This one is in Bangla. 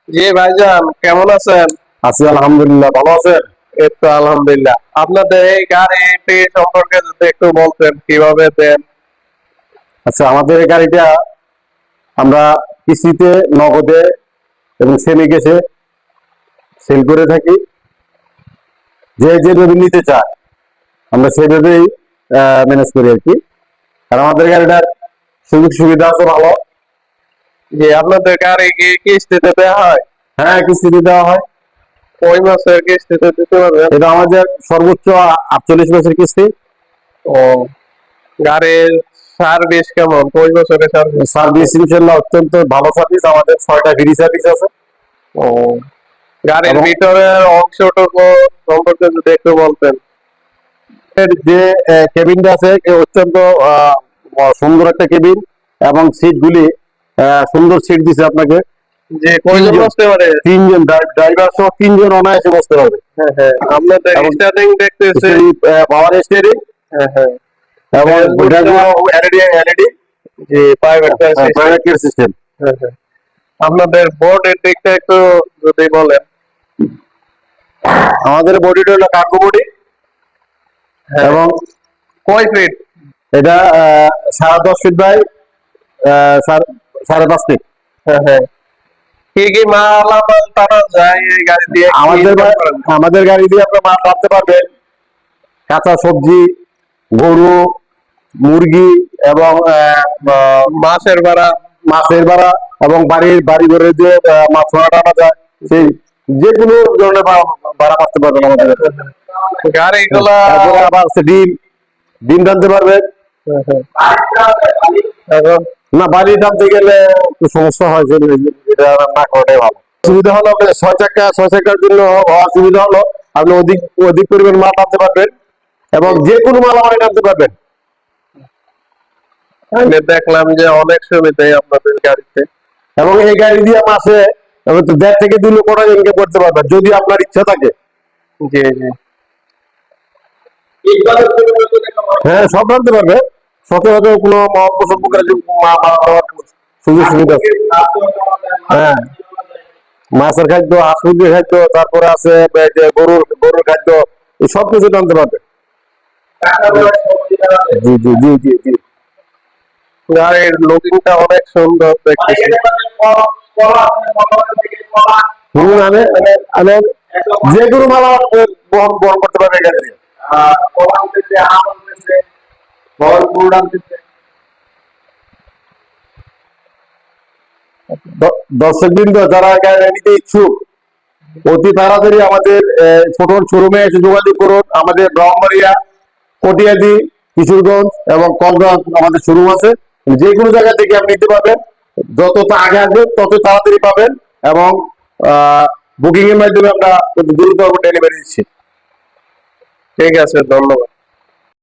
জি ভাইজান, কেমন আছেন? আছি আলহামদুলিল্লাহ, ভালো আছেন? এই তো আলহামদুলিল্লাহ। আপনাদের এই গাড়িটি সম্পর্কে যদি একটু বলতেন, কিভাবে দেন? আচ্ছা, আমাদের এই গাড়িটা আমরা কিস্তিতে, নগদে এবং সেমি ক্যাশে সেল করে থাকি। যে যেভাবে নিতে চায় আমরা সেভাবেই ম্যানেজ করি আর কি। আর আমাদের গাড়িটার সুযোগ সুবিধা আছে ভালো। যে আপনাদের গাড়ি কি কিস্তিতে দেওয়া হয়? হ্যাঁ, কিস্তিতে দেওয়া হয়। ওই মাসের কিস্তিতে দিতে পারবেন? এটা আমাদের সর্বোচ্চ 48 মাসের কিস্তি। ও, গাড়ির সার্ভিস কেমন? ওই বছরের সার্ভিস? সার্ভিস ইনশাল্লাহ অত্যন্ত ভালো সার্ভিস। আমাদের 6টা ফ্রি সার্ভিস আছে। ও, গাড়ির এবং ভিতরের অংশটুকু সম্পর্কে যদি একটু বলতেন। এর যে কেবিনটা আছে অত্যন্ত সুন্দর একটা কেবিন, এবং সিট গুলি সুন্দর সিট দিছে আপনাকে। যে কয়জন বসতে পারে? তিনজন ড্রাইভার সহ তিনজন অনায়াসে বসতে পারবে। হ্যাঁ হ্যাঁ, আপনাদের স্টার্টিং দেখতেছি। পাওয়ার স্টিয়ারিং হ্যাঁ হ্যাঁ, এবং এলইডি যে প্রাইভেট প্রাইভেট সিস্টেম। হ্যাঁ হ্যাঁ। আপনাদের বোর্ডের দিকটা একটু যদি বলেন। আমাদের বডিটা হলো কার্গো বডি, এবং কয় ফিট? এটা 10.5 ফিট বাই 5.5 ফিট। হ্যাঁ হ্যাঁ। কি কি মালামাল টানা যায় এই গাড়ি দিয়ে? আমাদের গাড়ি দিয়ে আপনার মাল রাখতে পারবেন কাঁচা সবজি, গরু, মুরগি, এবং মাছের ভাড়া? মাছের ভাড়া, এবং বাড়ি ঘরে যে মাছ ভাড়া টানা যায়, সেই যে কোনো ধরনের ভাড়া পাঠাতে পারবেন আমাদের কাছে। গাড়িগুলা তারপরে আবার আছে ডিম টানতে পারবেন। এখন না, বাড়ি টানতে গেলে একটু সমস্যা হয়, এটা না করাটাই ভালো। সুবিধা হলো আপনার 6 চাকার জন্য অসুবিধা হলো আপনি অধিক অধিক পরিমাণ মাল টানতে পারবেন, এবং যে কোনো মাল আমায় টানতে পারবেন। আমি দেখলাম যে অনেক সুবিধাই আপনাদের গাড়িতে। এবং এই গাড়ি দিয়ে মাসে 1.5 থেকে 2 লক্ষ টাকা ইনকাম করতে পারবেন যদি আপনার ইচ্ছা থাকে। জি জি। হ্যাঁ, সব টানতে পারবে। সচরাচর কোনো মহাপ্রসব সুযোগ সুবিধা আছে। হ্যাঁ, মাছের খাদ্য, হাঁস মুরগির খাদ্য, তারপরে আছে যে গরুর খাদ্য, এই সব কিছু টানতে পারবে। জি জি জি জি জি। গাড়ির লুকিংটা অনেক সুন্দর দেখতেছি। আমি যে কোনো মাল বহন করতে পারবে গাড়ি দিয়ে। দর্শক বৃন্দ যারা গাড়ি নিতে ইচ্ছুক, অতি তাড়াতাড়ি আমাদের ছোট শোরুমে এসে যোগাযোগ করুন। আমাদের ব্রাহ্মণবাড়িয়া, কটিয়াদি, কিশোরগঞ্জ এবং কলগঞ্জ আমাদের শোরুম আছে। যে কোনো জায়গা থেকে আপনি নিতে পারবেন। যত আগে আসবেন তত তাড়াতাড়ি পাবেন, এবং বুকিং এর মাধ্যমে আমরা দ্রুত ডেলিভারি দিচ্ছি। ঠিক আছে, ধন্যবাদ।